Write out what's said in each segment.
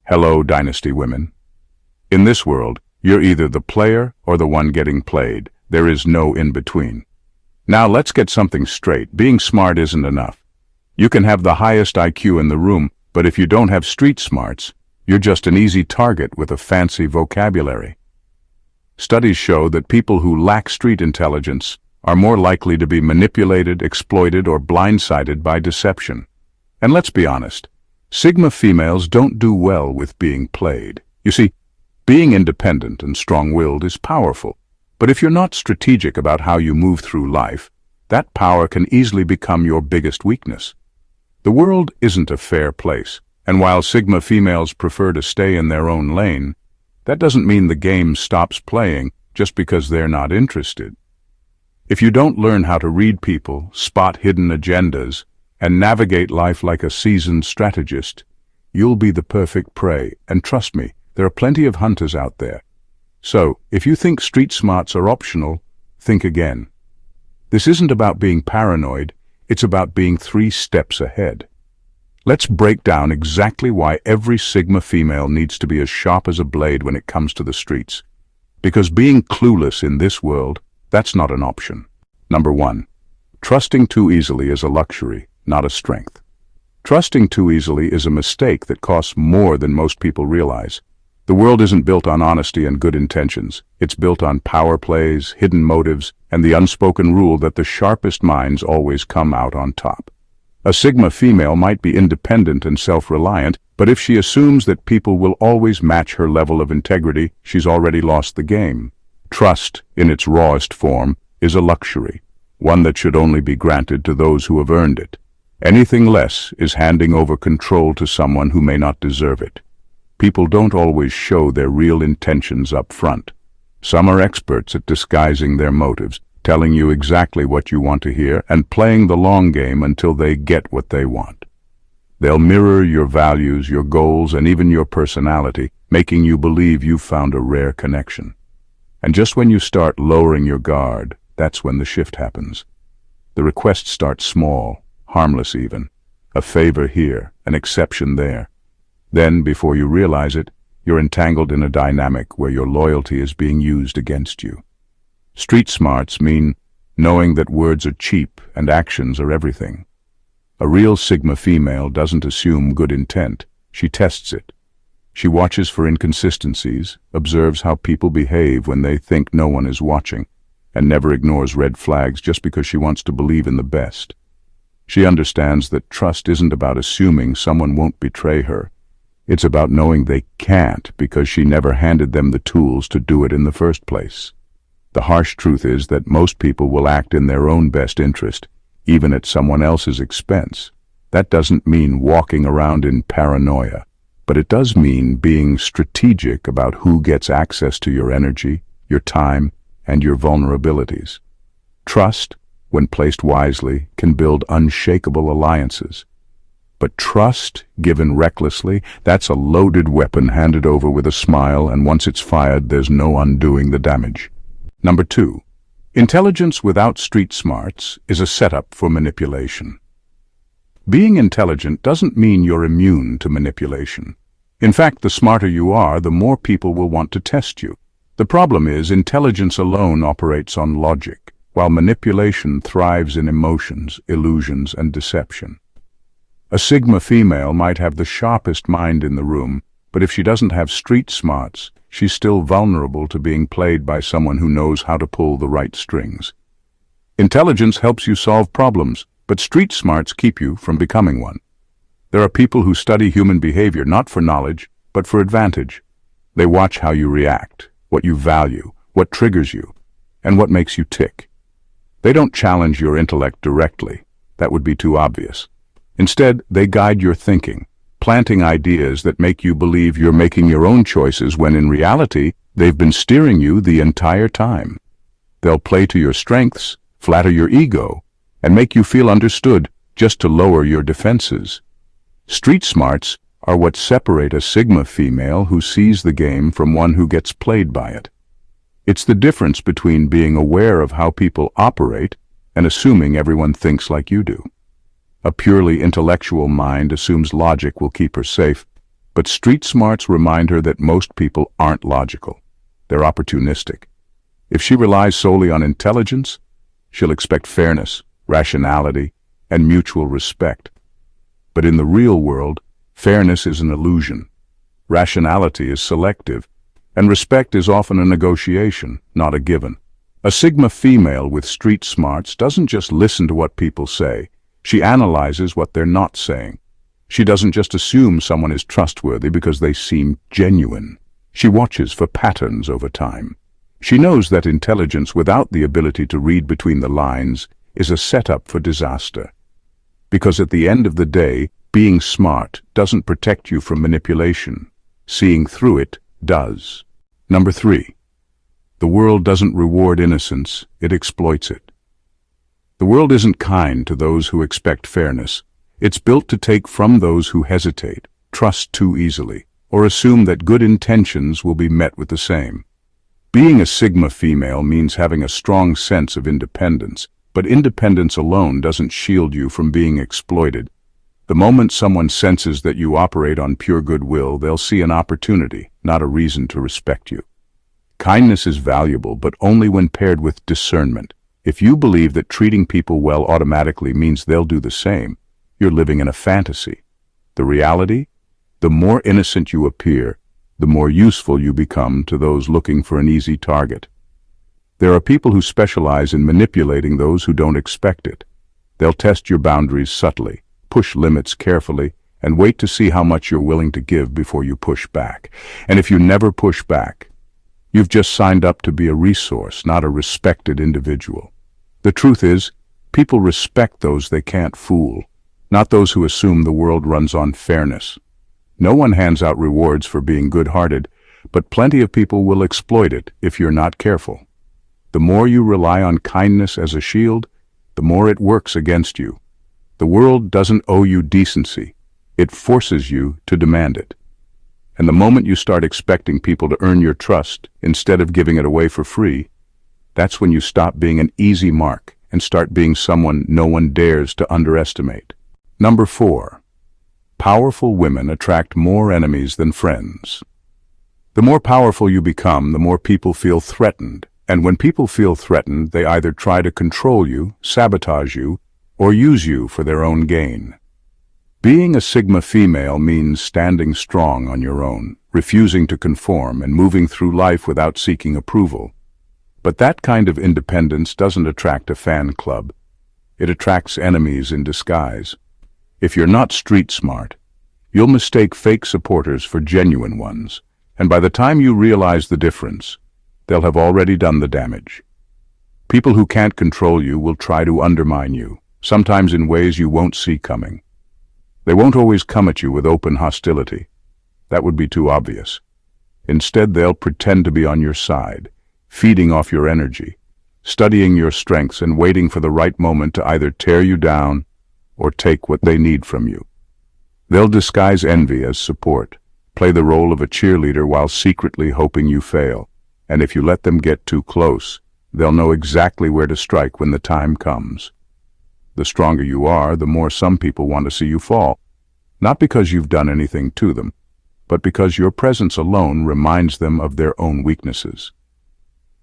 Hello, Dynasty women. In this world, you're either the player or the one getting played. There is no in-between. Now let's get something straight. Being smart isn't enough. You can have the highest IQ in the room, but if you don't have street smarts, you're just an easy target with a fancy vocabulary. Studies show that people who lack street intelligence are more likely to be manipulated, exploited, or blindsided by deception. And let's be honest, Sigma females don't do well with being played. You see, being independent and strong-willed is powerful, but if you're not strategic about how you move through life, that power can easily become your biggest weakness. The world isn't a fair place, and while Sigma females prefer to stay in their own lane, that doesn't mean the game stops playing just because they're not interested. If you don't learn how to read people, spot hidden agendas, and navigate life like a seasoned strategist, you'll be the perfect prey, and trust me, there are plenty of hunters out there. So, if you think street smarts are optional, think again. This isn't about being paranoid, it's about being 3 steps ahead. Let's break down exactly why every Sigma female needs to be as sharp as a blade when it comes to the streets. Because being clueless in this world, that's not an option. Number 1. Trusting too easily is a luxury, not a strength. Trusting too easily is a mistake that costs more than most people realize. The world isn't built on honesty and good intentions. It's built on power plays, hidden motives, and the unspoken rule that the sharpest minds always come out on top. A Sigma female might be independent and self-reliant, but if she assumes that people will always match her level of integrity, she's already lost the game. Trust, in its rawest form, is a luxury, one that should only be granted to those who have earned it. Anything less is handing over control to someone who may not deserve it. People don't always show their real intentions up front. Some are experts at disguising their motives, telling you exactly what you want to hear, and playing the long game until they get what they want. They'll mirror your values, your goals, and even your personality, making you believe you've found a rare connection. And just when you start lowering your guard, that's when the shift happens. The request starts small, harmless even. A favor here, an exception there. Then, before you realize it, you're entangled in a dynamic where your loyalty is being used against you. Street smarts mean knowing that words are cheap and actions are everything. A real Sigma female doesn't assume good intent. She tests it. She watches for inconsistencies, observes how people behave when they think no one is watching, and never ignores red flags just because she wants to believe in the best. She understands that trust isn't about assuming someone won't betray her. It's about knowing they can't because she never handed them the tools to do it in the first place. The harsh truth is that most people will act in their own best interest, even at someone else's expense. That doesn't mean walking around in paranoia, but it does mean being strategic about who gets access to your energy, your time, and your vulnerabilities. Trust, when placed wisely, can build unshakable alliances. But trust, given recklessly, that's a loaded weapon handed over with a smile, and once it's fired, there's no undoing the damage. Number 2. Intelligence without street smarts is a setup for manipulation. Being intelligent doesn't mean you're immune to manipulation. In fact, the smarter you are, the more people will want to test you. The problem is, intelligence alone operates on logic, while manipulation thrives in emotions, illusions, and deception. A Sigma female might have the sharpest mind in the room, but if she doesn't have street smarts, she's still vulnerable to being played by someone who knows how to pull the right strings. Intelligence helps you solve problems, but street smarts keep you from becoming one. There are people who study human behavior not for knowledge, but for advantage. They watch how you react, what you value, what triggers you, and what makes you tick. They don't challenge your intellect directly. That would be too obvious. Instead, they guide your thinking, planting ideas that make you believe you're making your own choices when in reality, they've been steering you the entire time. They'll play to your strengths, flatter your ego, and make you feel understood just to lower your defenses. Street smarts are what separate a Sigma female who sees the game from one who gets played by it. It's the difference between being aware of how people operate and assuming everyone thinks like you do. A purely intellectual mind assumes logic will keep her safe, But street smarts remind her that most people aren't logical. They're opportunistic. If she relies solely on intelligence, she'll expect fairness, rationality, and mutual respect. But in the real world, fairness is an illusion. Rationality is selective, and respect is often a negotiation, not a given. A Sigma female with street smarts doesn't just listen to what people say, she analyzes what they're not saying. She doesn't just assume someone is trustworthy because they seem genuine. She watches for patterns over time. She knows that intelligence without the ability to read between the lines is a setup for disaster. Because at the end of the day, being smart doesn't protect you from manipulation. Seeing through it does. Number 3. The world doesn't reward innocence, it exploits it. The world isn't kind to those who expect fairness. It's built to take from those who hesitate, trust too easily, or assume that good intentions will be met with the same. Being a Sigma female means having a strong sense of independence, but independence alone doesn't shield you from being exploited. The moment someone senses that you operate on pure goodwill, they'll see an opportunity, not a reason to respect you. Kindness is valuable, but only when paired with discernment. If you believe that treating people well automatically means they'll do the same, you're living in a fantasy. The reality? The more innocent you appear, the more useful you become to those looking for an easy target. There are people who specialize in manipulating those who don't expect it. They'll test your boundaries subtly, push limits carefully, and wait to see how much you're willing to give before you push back. And if you never push back, you've just signed up to be a resource, not a respected individual. The truth is, people respect those they can't fool, not those who assume the world runs on fairness. No one hands out rewards for being good-hearted, but plenty of people will exploit it if you're not careful. The more you rely on kindness as a shield, the more it works against you. The world doesn't owe you decency. It forces you to demand it. And the moment you start expecting people to earn your trust instead of giving it away for free, that's when you stop being an easy mark and start being someone no one dares to underestimate. Number 4. Powerful women attract more enemies than friends. The more powerful you become, the more people feel threatened. And when people feel threatened, they either try to control you, sabotage you, or use you for their own gain. Being a Sigma female means standing strong on your own, refusing to conform, and moving through life without seeking approval. But that kind of independence doesn't attract a fan club. It attracts enemies in disguise. If you're not street smart, you'll mistake fake supporters for genuine ones, and by the time you realize the difference, they'll have already done the damage. People who can't control you will try to undermine you, sometimes in ways you won't see coming. They won't always come at you with open hostility. That would be too obvious. Instead, they'll pretend to be on your side, feeding off your energy, studying your strengths and waiting for the right moment to either tear you down or take what they need from you. They'll disguise envy as support, play the role of a cheerleader while secretly hoping you fail. And if you let them get too close, they'll know exactly where to strike when the time comes. The stronger you are, the more some people want to see you fall. Not because you've done anything to them, but because your presence alone reminds them of their own weaknesses.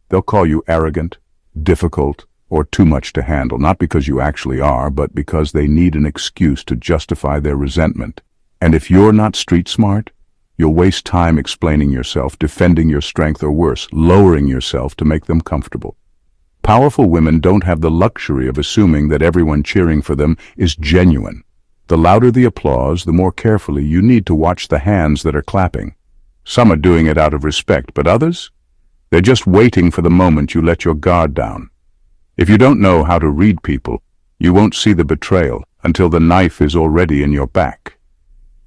They'll call you arrogant, difficult, or too much to handle, not because you actually are, but because they need an excuse to justify their resentment. And if you're not street smart, you'll waste time explaining yourself, defending your strength, or worse, lowering yourself to make them comfortable. Powerful women don't have the luxury of assuming that everyone cheering for them is genuine. The louder the applause, the more carefully you need to watch the hands that are clapping. Some are doing it out of respect, but others? They're just waiting for the moment you let your guard down. If you don't know how to read people, you won't see the betrayal until the knife is already in your back.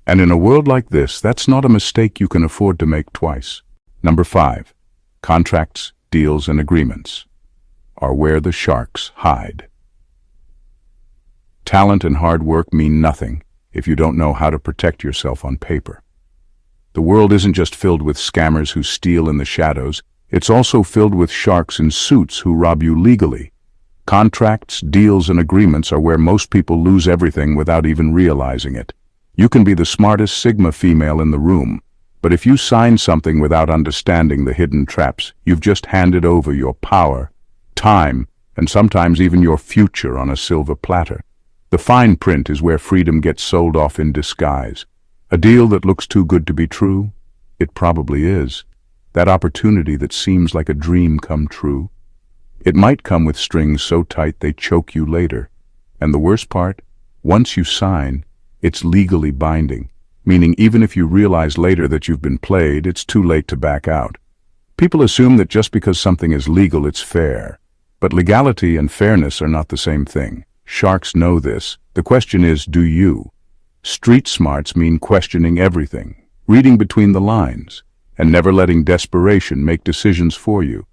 And in a world like this, that's not a mistake you can afford to make twice. Number 5. Contracts, deals, and agreements are where the sharks hide. Talent and hard work mean nothing if you don't know how to protect yourself on paper. The world isn't just filled with scammers who steal in the shadows, it's also filled with sharks in suits who rob you legally. Contracts, deals, and agreements are where most people lose everything without even realizing it. You can be the smartest Sigma female in the room, but if you sign something without understanding the hidden traps, you've just handed over your power, time, and sometimes even your future on a silver platter. The fine print is where freedom gets sold off in disguise. A deal that looks too good to be true? It probably is. That opportunity that seems like a dream come true. It might come with strings so tight they choke you later. And the worst part? Once you sign, it's legally binding, meaning even if you realize later that you've been played, it's too late to back out. People assume that just because something is legal, it's fair. But legality and fairness are not the same thing. Sharks know this. The question is, do you? Street smarts mean questioning everything, reading between the lines, and never letting desperation make decisions for you.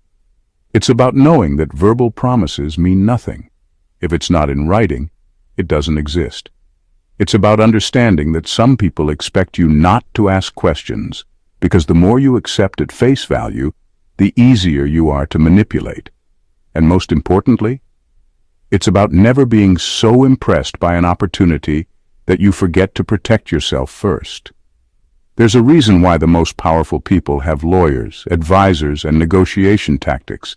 It's about knowing that verbal promises mean nothing. If it's not in writing, it doesn't exist. It's about understanding that some people expect you not to ask questions, because the more you accept at face value, the easier you are to manipulate. And most importantly, it's about never being so impressed by an opportunity that you forget to protect yourself first. There's a reason why the most powerful people have lawyers, advisors, and negotiation tactics.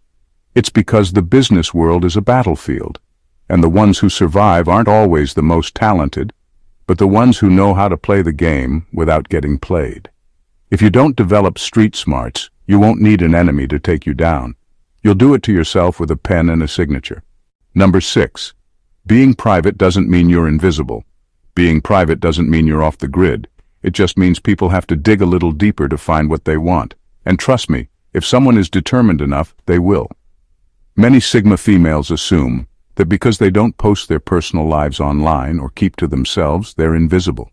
It's because the business world is a battlefield, and the ones who survive aren't always the most talented, but the ones who know how to play the game without getting played. If you don't develop street smarts, you won't need an enemy to take you down. You'll do it to yourself with a pen and a signature. Number 6. Being private doesn't mean you're invisible. Being private doesn't mean you're off the grid. It just means people have to dig a little deeper to find what they want. And trust me, if someone is determined enough, they will. Many Sigma females assume that because they don't post their personal lives online or keep to themselves, they're invisible.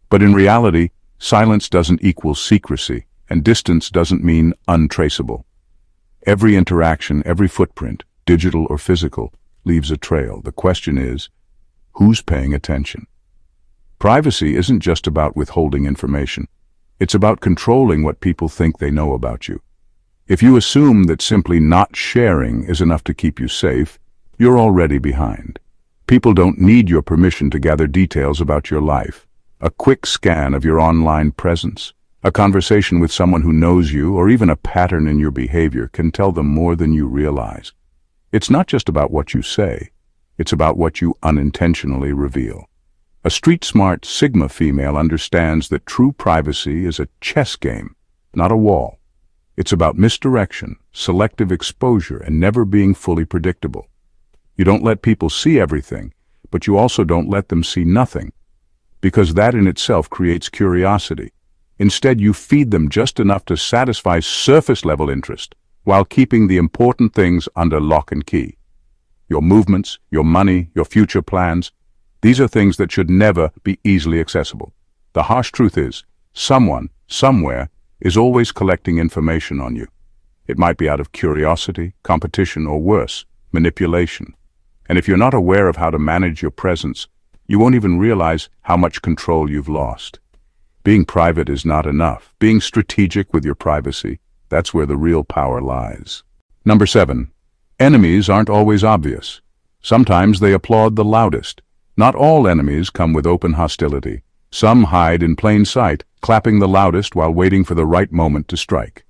But in reality, silence doesn't equal secrecy, and distance doesn't mean untraceable. Every interaction, every footprint, digital or physical, leaves a trail. The question is, who's paying attention? Privacy isn't just about withholding information. It's about controlling what people think they know about you. If you assume that simply not sharing is enough to keep you safe, you're already behind. People don't need your permission to gather details about your life. A quick scan of your online presence, a conversation with someone who knows you, or even a pattern in your behavior can tell them more than you realize. It's not just about what you say, it's about what you unintentionally reveal. A street-smart Sigma female understands that true privacy is a chess game, not a wall. It's about misdirection, selective exposure, and never being fully predictable. You don't let people see everything, but you also don't let them see nothing, because that in itself creates curiosity. Instead, you feed them just enough to satisfy surface-level interest, while keeping the important things under lock and key. Your movements, your money, your future plans, these are things that should never be easily accessible. The harsh truth is, someone, somewhere, is always collecting information on you. It might be out of curiosity, competition, or worse, manipulation. And if you're not aware of how to manage your presence, you won't even realize how much control you've lost. Being private is not enough. Being strategic with your privacy, that's where the real power lies. Number 7. Enemies aren't always obvious. Sometimes they applaud the loudest. Not all enemies come with open hostility. Some hide in plain sight, clapping the loudest while waiting for the right moment to strike.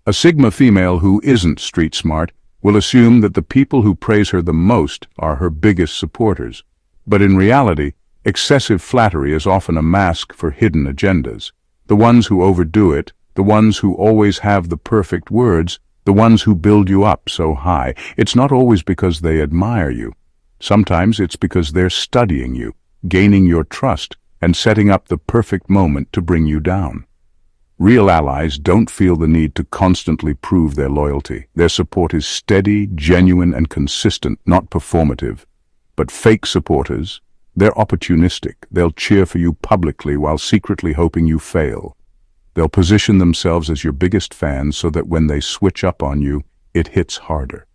A Sigma female who isn't street smart will assume that the people who praise her the most are her biggest supporters. But in reality, excessive flattery is often a mask for hidden agendas. The ones who overdo it, the ones who always have the perfect words, the ones who build you up so high, it's not always because they admire you. Sometimes it's because they're studying you, gaining your trust, and setting up the perfect moment to bring you down. Real allies don't feel the need to constantly prove their loyalty. Their support is steady, genuine, and consistent, not performative. But fake supporters, they're opportunistic. They'll cheer for you publicly while secretly hoping you fail. They'll position themselves as your biggest fans so that when they switch up on you, it hits harder.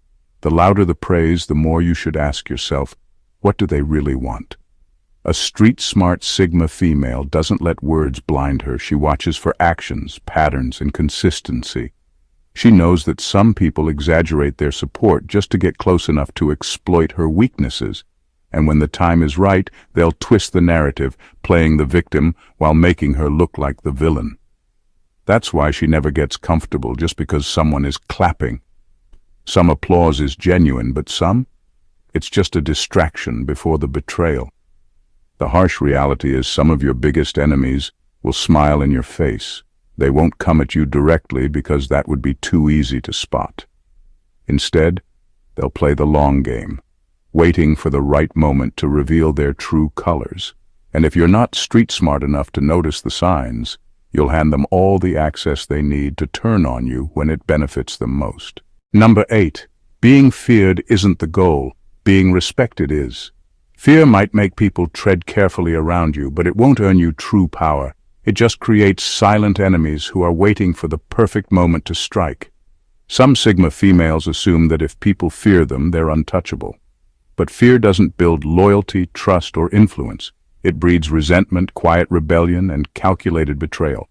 The louder the praise, the more you should ask yourself, what do they really want? A street-smart Sigma female doesn't let words blind her. She watches for actions, patterns, and consistency. She knows that some people exaggerate their support just to get close enough to exploit her weaknesses, and when the time is right, they'll twist the narrative, playing the victim while making her look like the villain. That's why she never gets comfortable just because someone is clapping. Some applause is genuine, but some, it's just a distraction before the betrayal. The harsh reality is some of your biggest enemies will smile in your face. They won't come at you directly because that would be too easy to spot. Instead, they'll play the long game, waiting for the right moment to reveal their true colors. And if you're not street smart enough to notice the signs, you'll hand them all the access they need to turn on you when it benefits them most. Number 8. Being feared isn't the goal. Being respected is. Fear might make people tread carefully around you, but it won't earn you true power. It just creates silent enemies who are waiting for the perfect moment to strike. Some Sigma females assume that if people fear them, they're untouchable. But fear doesn't build loyalty, trust, or influence. It breeds resentment, quiet rebellion, and calculated betrayal.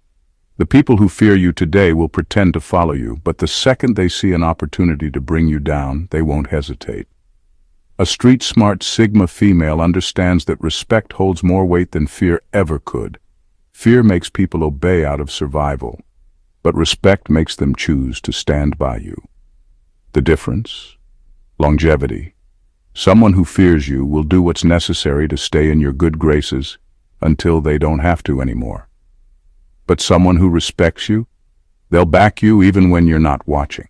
The people who fear you today will pretend to follow you, but the second they see an opportunity to bring you down, they won't hesitate. A street-smart Sigma female understands that respect holds more weight than fear ever could. Fear makes people obey out of survival, but respect makes them choose to stand by you. The difference? Longevity. Someone who fears you will do what's necessary to stay in your good graces until they don't have to anymore. But someone who respects you, they'll back you even when you're not watching.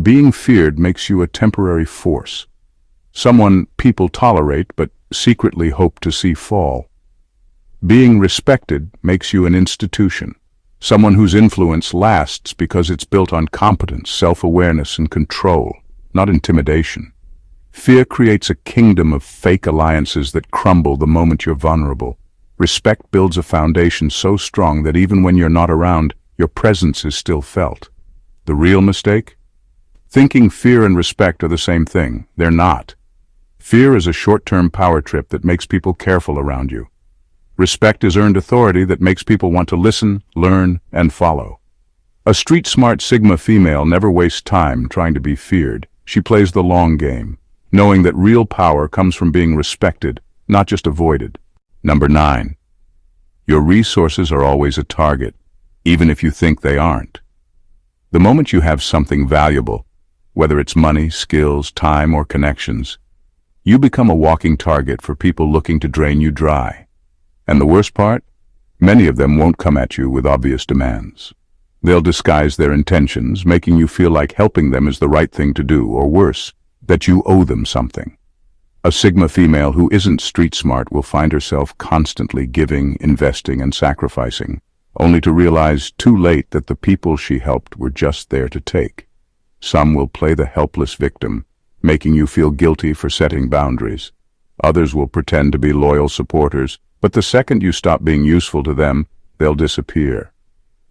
Being feared makes you a temporary force, someone people tolerate but secretly hope to see fall. Being respected makes you an institution, someone whose influence lasts because it's built on competence, self-awareness, and control, not intimidation. Fear creates a kingdom of fake alliances that crumble the moment you're vulnerable. Respect builds a foundation so strong that even when you're not around, your presence is still felt. The real mistake? Thinking fear and respect are the same thing. They're not. Fear is a short-term power trip that makes people careful around you. Respect is earned authority that makes people want to listen, learn, and follow. A street-smart Sigma female never wastes time trying to be feared. She plays the long game, knowing that real power comes from being respected, not just avoided. Number 9. Your resources are always a target, even if you think they aren't. The moment you have something valuable, whether it's money, skills, time, or connections, you become a walking target for people looking to drain you dry. And the worst part? Many of them won't come at you with obvious demands. They'll disguise their intentions, making you feel like helping them is the right thing to do, or worse, that you owe them something. A Sigma female who isn't street smart will find herself constantly giving, investing, and sacrificing, only to realize too late that the people she helped were just there to take. Some will play the helpless victim, making you feel guilty for setting boundaries. Others will pretend to be loyal supporters, but the second you stop being useful to them, they'll disappear.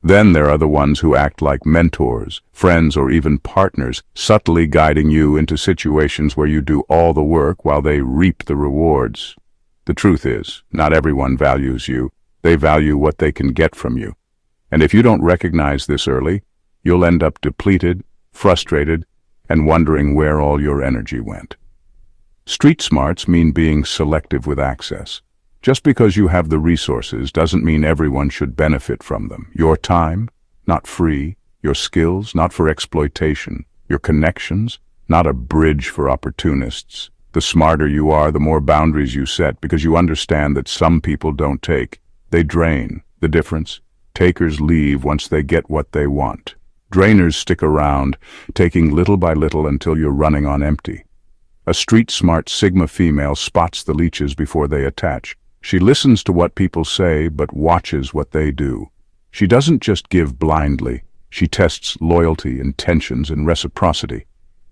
Then there are the ones who act like mentors, friends, or even partners, subtly guiding you into situations where you do all the work while they reap the rewards. The truth is, not everyone values you. They value what they can get from you. And if you don't recognize this early, you'll end up depleted, frustrated, and wondering where all your energy went. Street smarts mean being selective with access. Just because you have the resources doesn't mean everyone should benefit from them. Your time, not free. Your skills, not for exploitation. Your connections, not a bridge for opportunists. The smarter you are, the more boundaries you set, because you understand that some people don't take. They drain. The difference? Takers leave once they get what they want. Drainers stick around, taking little by little until you're running on empty. A street-smart Sigma female spots the leeches before they attach. She listens to what people say, but watches what they do. She doesn't just give blindly. She tests loyalty, intentions, and reciprocity.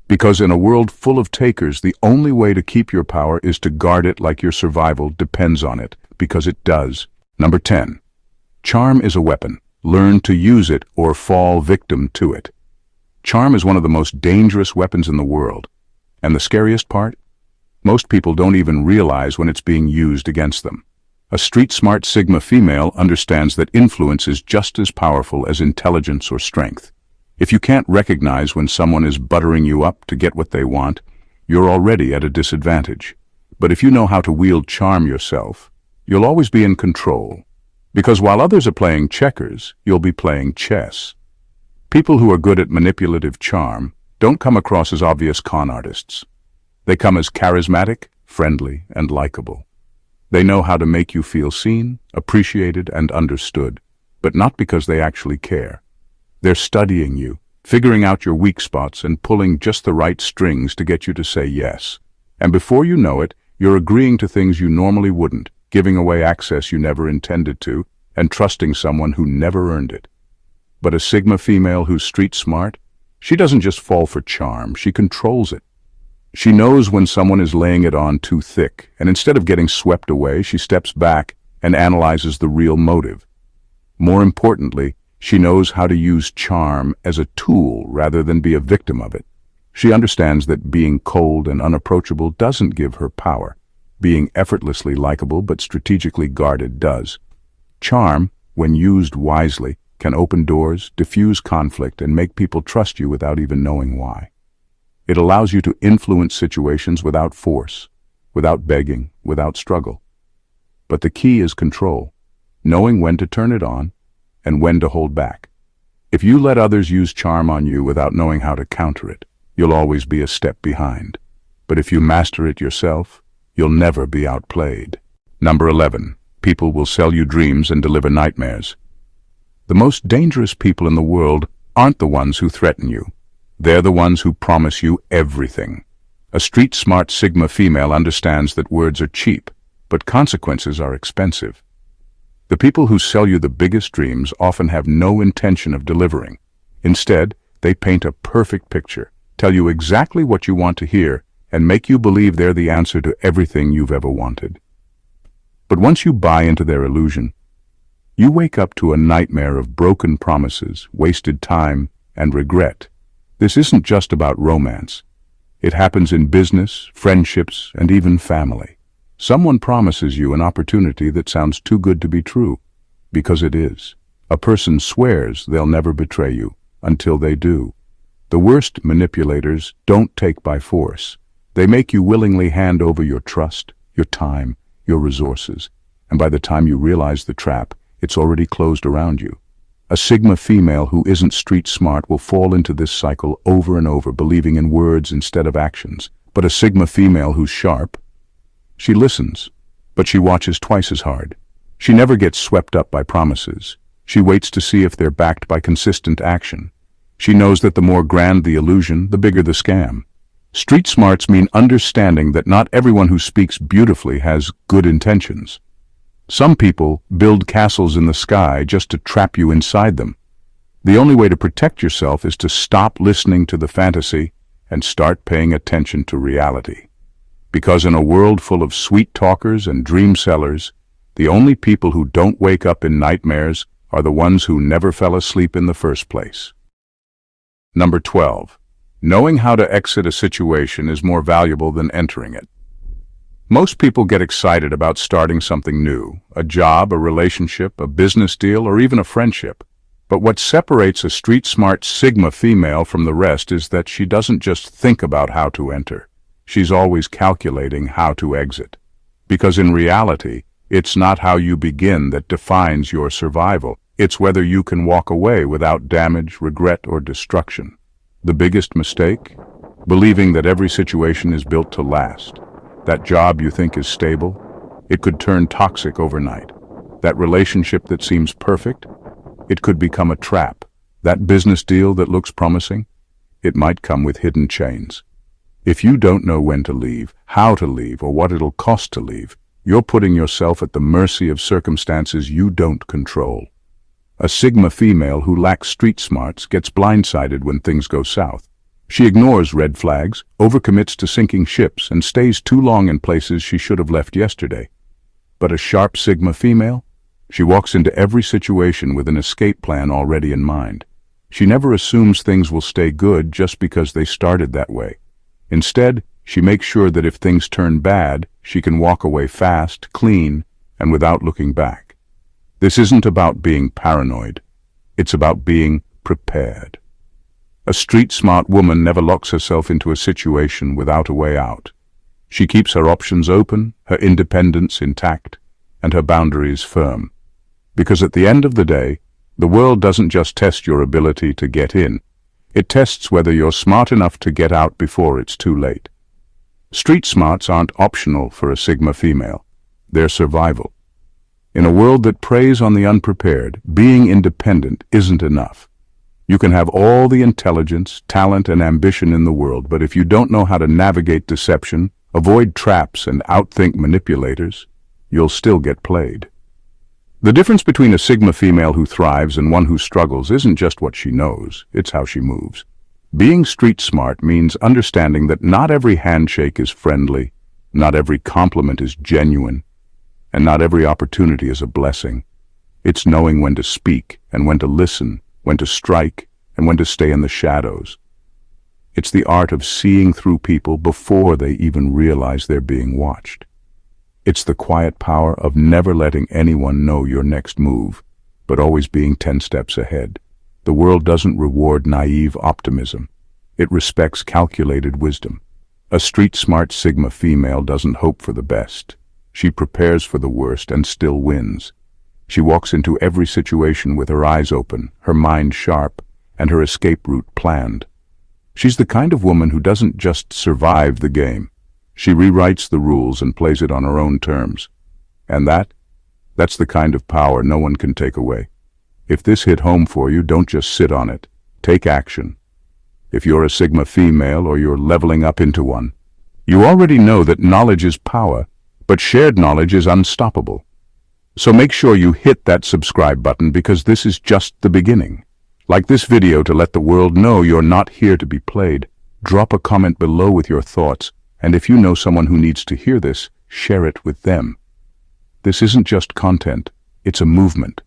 Because in a world full of takers, the only way to keep your power is to guard it like your survival depends on it, because it does. Number 10. Charm is a weapon. Learn to use it or fall victim to it. Charm is one of the most dangerous weapons in the world. And the scariest part? Most people don't even realize when it's being used against them. A street-smart Sigma female understands that influence is just as powerful as intelligence or strength. If you can't recognize when someone is buttering you up to get what they want, you're already at a disadvantage. But if you know how to wield charm yourself, you'll always be in control. Because while others are playing checkers, you'll be playing chess. People who are good at manipulative charm don't come across as obvious con artists. They come as charismatic, friendly, and likable. They know how to make you feel seen, appreciated, and understood, but not because they actually care. They're studying you, figuring out your weak spots and pulling just the right strings to get you to say yes. And before you know it, you're agreeing to things you normally wouldn't, giving away access you never intended to, and trusting someone who never earned it. But a Sigma female who's street smart, she doesn't just fall for charm, she controls it. She knows when someone is laying it on too thick, and instead of getting swept away, she steps back and analyzes the real motive. More importantly, she knows how to use charm as a tool rather than be a victim of it. She understands that being cold and unapproachable doesn't give her power. Being effortlessly likable but strategically guarded does. Charm, when used wisely, can open doors, diffuse conflict, and make people trust you without even knowing why. It allows you to influence situations without force, without begging, without struggle. But the key is control, knowing when to turn it on and when to hold back. If you let others use charm on you without knowing how to counter it, you'll always be a step behind. But if you master it yourself, you'll never be outplayed. Number 11. People will sell you dreams and deliver nightmares. The most dangerous people in the world aren't the ones who threaten you. They're the ones who promise you everything. A street-smart Sigma female understands that words are cheap, but consequences are expensive. The people who sell you the biggest dreams often have no intention of delivering. Instead, they paint a perfect picture, tell you exactly what you want to hear, and make you believe they're the answer to everything you've ever wanted. But once you buy into their illusion, you wake up to a nightmare of broken promises, wasted time, and regret. This isn't just about romance. It happens in business, friendships, and even family. Someone promises you an opportunity that sounds too good to be true, because it is. A person swears they'll never betray you, until they do. The worst manipulators don't take by force. They make you willingly hand over your trust, your time, your resources, and by the time you realize the trap, it's already closed around you. A Sigma female who isn't street smart will fall into this cycle over and over, believing in words instead of actions. But a Sigma female who's sharp, she listens, but she watches twice as hard. She never gets swept up by promises. She waits to see if they're backed by consistent action. She knows that the more grand the illusion, the bigger the scam. Street smarts mean understanding that not everyone who speaks beautifully has good intentions. Some people build castles in the sky just to trap you inside them. The only way to protect yourself is to stop listening to the fantasy and start paying attention to reality. Because in a world full of sweet talkers and dream sellers, the only people who don't wake up in nightmares are the ones who never fell asleep in the first place. Number 12. Knowing how to exit a situation is more valuable than entering it. Most people get excited about starting something new, a job, a relationship, a business deal, or even a friendship. But what separates a street-smart Sigma female from the rest is that she doesn't just think about how to enter. She's always calculating how to exit. Because in reality, it's not how you begin that defines your survival. It's whether you can walk away without damage, regret, or destruction. The biggest mistake? Believing that every situation is built to last. That job you think is stable, it could turn toxic overnight. That relationship that seems perfect, it could become a trap. That business deal that looks promising, it might come with hidden chains. If you don't know when to leave, how to leave, or what it'll cost to leave, you're putting yourself at the mercy of circumstances you don't control. A Sigma female who lacks street smarts gets blindsided when things go south. She ignores red flags, overcommits to sinking ships, and stays too long in places she should have left yesterday. But a sharp Sigma female? She walks into every situation with an escape plan already in mind. She never assumes things will stay good just because they started that way. Instead, she makes sure that if things turn bad, she can walk away fast, clean, and without looking back. This isn't about being paranoid. It's about being prepared. A street-smart woman never locks herself into a situation without a way out. She keeps her options open, her independence intact, and her boundaries firm. Because at the end of the day, the world doesn't just test your ability to get in, it tests whether you're smart enough to get out before it's too late. Street smarts aren't optional for a Sigma female. They're survival. In a world that preys on the unprepared, being independent isn't enough. You can have all the intelligence, talent, and ambition in the world, but if you don't know how to navigate deception, avoid traps, and outthink manipulators, you'll still get played. The difference between a Sigma female who thrives and one who struggles isn't just what she knows, it's how she moves. Being street smart means understanding that not every handshake is friendly, not every compliment is genuine, and not every opportunity is a blessing. It's knowing when to speak and when to listen, when to strike and when to stay in the shadows. It's the art of seeing through people before they even realize they're being watched. It's the quiet power of never letting anyone know your next move, but always being 10 steps ahead. The world doesn't reward naive optimism. It respects calculated wisdom. A street-smart Sigma female doesn't hope for the best. She prepares for the worst and still wins. She walks into every situation with her eyes open, her mind sharp, and her escape route planned. She's the kind of woman who doesn't just survive the game. She rewrites the rules and plays it on her own terms. And that's the kind of power no one can take away. If this hit home for you, don't just sit on it. Take action. If you're a Sigma female or you're leveling up into one, you already know that knowledge is power, but shared knowledge is unstoppable. So make sure you hit that subscribe button because this is just the beginning. Like this video to let the world know you're not here to be played. Drop a comment below with your thoughts, and if you know someone who needs to hear this, share it with them. This isn't just content, it's a movement.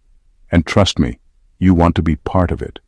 And trust me, you want to be part of it.